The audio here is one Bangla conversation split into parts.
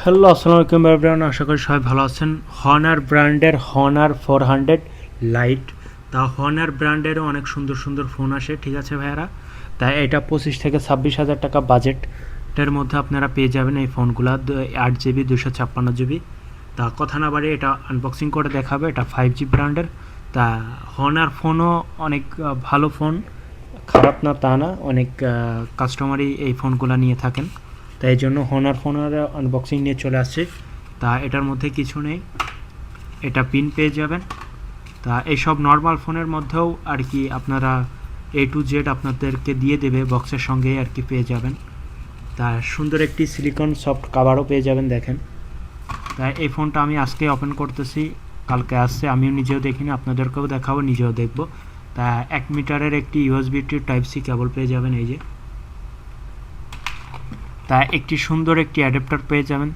হ্যালো আসসালামু আলাইকুম এভরিওয়ান, আশা করি সবাই ভালো আছেন। হনার ব্র্যান্ডের হনার 400 লাইট, তা হনার ব্র্যান্ডেরও অনেক সুন্দর সুন্দর ফোন আসে, ঠিক আছে ভাইয়ারা। তাই এটা 25 থেকে 26 হাজার টাকা বাজেটের মধ্যে আপনারা পেয়ে যাবেন এই ফোনগুলো, 8 জিবি 256 জিবি। তা কথা না বাড়িয়ে এটা আনবক্সিং করে দেখাবে। এটা 5G ব্র্যান্ডের। তা হনার ফোনও অনেক ভালো ফোন, খারাপ না তা না, অনেক কাস্টমারই এই ফোনগুলো নিয়ে থাকেন। তাই এই জন্য হনার ফোনের আনবক্সিং নিয়ে চলে আসছে। তা এটার মধ্যে কিছু নেই, এটা পিন পেয়ে যাবেন। তা এইসব নর্মাল ফোনের মধ্যেও আর কি আপনারা A to Z আপনাদেরকে দিয়ে দেবে বক্সের সঙ্গেই আর কি পেয়ে যাবেন। তা সুন্দর একটি সিলিকন সফট কাভারও পেয়ে যাবেন, দেখেন। তাই এই ফোনটা আমি আজকে ওপেন করতেছি, কালকে আসছে, আমিও নিজেও দেখিনি, আপনাদেরকেও দেখাবো, নিজেও দেখব। তা 1 মিটারের একটি USB to Type-C কেবল পেয়ে যাবেন, এই যে। তা একটি সুন্দর একটি অ্যাডাপ্টার পেয়ে যাবেন,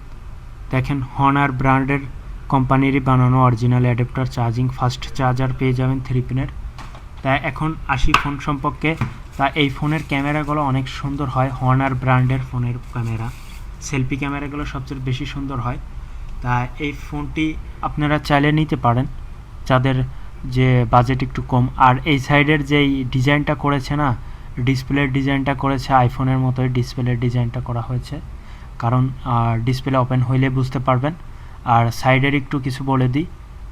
দেখেন। হনার ব্র্যান্ডের কোম্পানিরই বানানো original adapter, charging fast charger পেয়ে যাবেন 3 পিনের। তা এখন আসি ফোন সম্পর্কে। তা এই ফোনের ক্যামেরাগুলো অনেক সুন্দর হয়, হনার ব্র্যান্ডের ফোনের ক্যামেরা, সেলফি ক্যামেরাগুলো সবচেয়ে বেশি সুন্দর হয়। তা এই ফোনটি আপনারা চাইলে নিতে পারেন যাদের যে বাজেট একটু কম। আর এই সাইডের যেই ডিজাইনটা করেছে না, ডিসপ্লের ডিজাইনটা করেছে আইফোনের মতোই ডিসপ্লের ডিজাইনটা করা হয়েছে, কারণ ডিসপ্লে ওপেন হইলে বুঝতে পারবেন। আর সাইডের একটু কিছু বলে দিই,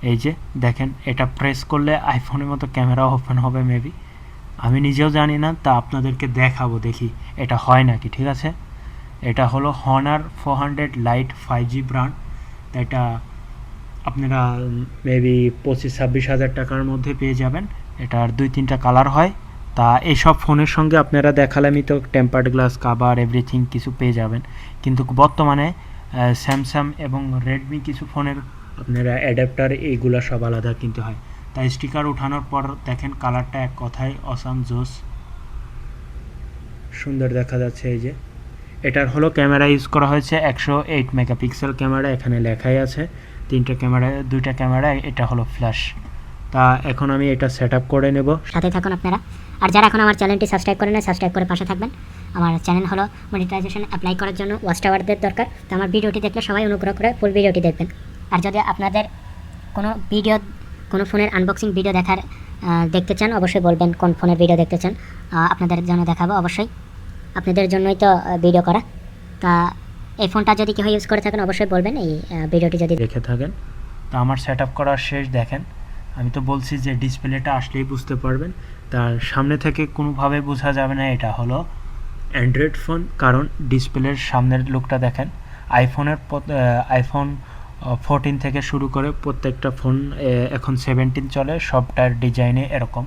এই যে দেখেন, এটা প্রেস করলে আইফোনের মতো ক্যামেরা ওপেন হবে মেবি, আমি নিজেও জানি না, তা আপনাদেরকে দেখাবো, দেখি এটা হয় নাকি, ঠিক আছে। এটা হলো হনার 400 লাইট 5G ব্র্যান্ড। এটা আপনারা মেবি 25-26 হাজার টাকার মধ্যে পেয়ে যাবেন। এটার 2-3টা কালার হয়। তা এইসব ফোনের সঙ্গে আপনারা দেখালামই তো টেম্পার্ড গ্লাস, কাভার, এভরিথিং কিছু পেয়ে যাবেন। কিন্তু বর্তমানে স্যামসাং এবং রেডমি কিছু ফোনের আপনারা অ্যাডাপ্টার এইগুলো সব আলাদা কিনতে হয়। তাই স্টিকার ওঠানোর পর দেখেন কালারটা এক কথায় অসাম জোস, সুন্দর দেখা যাচ্ছে। এই যে এটার হলো ক্যামেরা ইউজ করা হয়েছে 108 মেগাপিক্সেল ক্যামেরা, এখানে লেখাই আছে। 3টা ক্যামেরা, 2টা ক্যামেরা, এটা হলো ফ্ল্যাশ। তা এখন আমি এটা সেট আপ করে নেব, সাথে থাকুন আপনারা। আর যারা এখন আমার চ্যানেলটি সাবস্ক্রাইব করে না, সাবস্ক্রাইব করে পাশে থাকবেন। আমার চ্যানেল হলো মনিটাইজেশন অ্যাপ্লাই করার জন্য ওয়াচ টাওয়ারদের দরকার। তো আমার ভিডিওটি দেখলে সবাই অনুগ্রহ করে ফুল ভিডিওটি দেখবেন। আর যদি আপনাদের কোনো ফোনের আনবক্সিং ভিডিও দেখতে চান, অবশ্যই বলবেন কোন ফোনের ভিডিও দেখতে চান, আপনাদের জন্য দেখাবো অবশ্যই। আপনাদের জন্যই তো ভিডিও করা। তা এই ফোনটা যদি কেউ ইউজ করে থাকেন অবশ্যই বলবেন, এই ভিডিওটি যদি দেখে থাকেন। তো আমার সেট আপ করা শেষ, দেখেন। আমি তো বলছি যে ডিসপ্লেটা আসলেই বুঝতে পারবেন, তার সামনে থেকে কোনোভাবে বোঝা যাবে না এটা হলো অ্যান্ড্রয়েড ফোন, কারণ ডিসপ্লের সামনের লুকটা দেখেন। আইফোন 14 থেকে শুরু করে প্রত্যেকটা ফোন, এখন 17 চলে, সবটার ডিজাইনে এরকম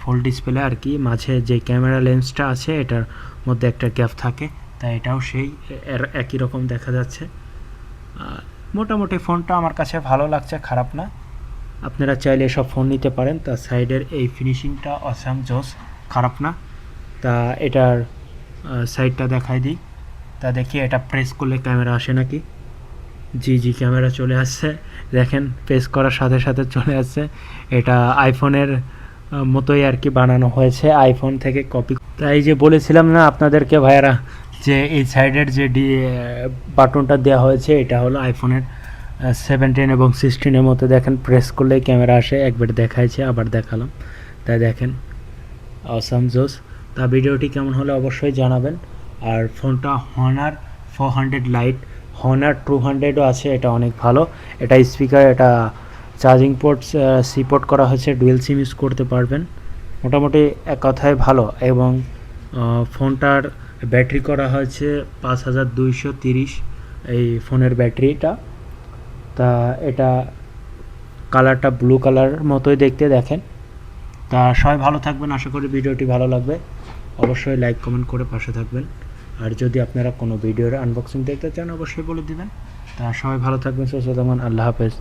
ফুল ডিসপ্লে আর কি। মাঝে যে ক্যামেরা লেন্সটা আছে এটার মধ্যে একটা গ্যাপ থাকে, তাই এটাও সেই একই রকম দেখা যাচ্ছে। মোটামুটি ফোনটা আমার কাছে ভালো লাগছে, খারাপ না। আপনারা চাইলে এসব ফোন নিতে পারেন। তা সাইডের এই ফিনিশিংটা অসাম জোস, খারাপ না। তা এটার সাইডটা দেখাই দিই। তা দেখি এটা প্রেস করলে ক্যামেরা আসে নাকি। জি ক্যামেরা চলে আসছে, দেখেন, প্রেস করার সাথে সাথে চলে আসছে। এটা আইফোনের মতোই আর কি বানানো হয়েছে, আইফোন থেকে কপি। তাই যে বলেছিলাম না আপনাদেরকে ভাইয়ারা, যে এই সাইডের যে বাটনটা দেওয়া হয়েছে এটা হলো আইফোনের 17 এবং 16-এর মতো, দেখেন প্রেস করলেই ক্যামেরা আসে। একবার দেখাইছে, আবার দেখালাম, তাই দেখেন অসাম জোস। তা ভিডিওটি কেমন হলে অবশ্যই জানাবেন। আর ফোনটা হনার 400 লাইট, হনার 200ও আছে, এটা অনেক ভালো। এটা স্পিকার, এটা চার্জিং পোর্ট সি পোর্ট করা হয়েছে, ডুয়েল সিম ইউজ করতে পারবেন, মোটামুটি এক কথায় ভালো। এবং ফোনটার ব্যাটারি করা হয়েছে 5230 এই ফোনের ব্যাটারিটা। তা এটা কালারটা ব্লু কালার মতোই দেখতে, দেখেন। তা সবাই ভালো থাকবেন, আশা করি ভিডিওটি ভালো লাগবে। অবশ্যই লাইক কমেন্ট করে পাশে থাকবেন। আর যদি আপনারা কোনো ভিডিওর আনবক্সিং দেখতে চান অবশ্যই বলে দিবেন। তা সবাই ভালো থাকবেন, সুস্থ থাকবেন, আল্লাহ হাফেজ।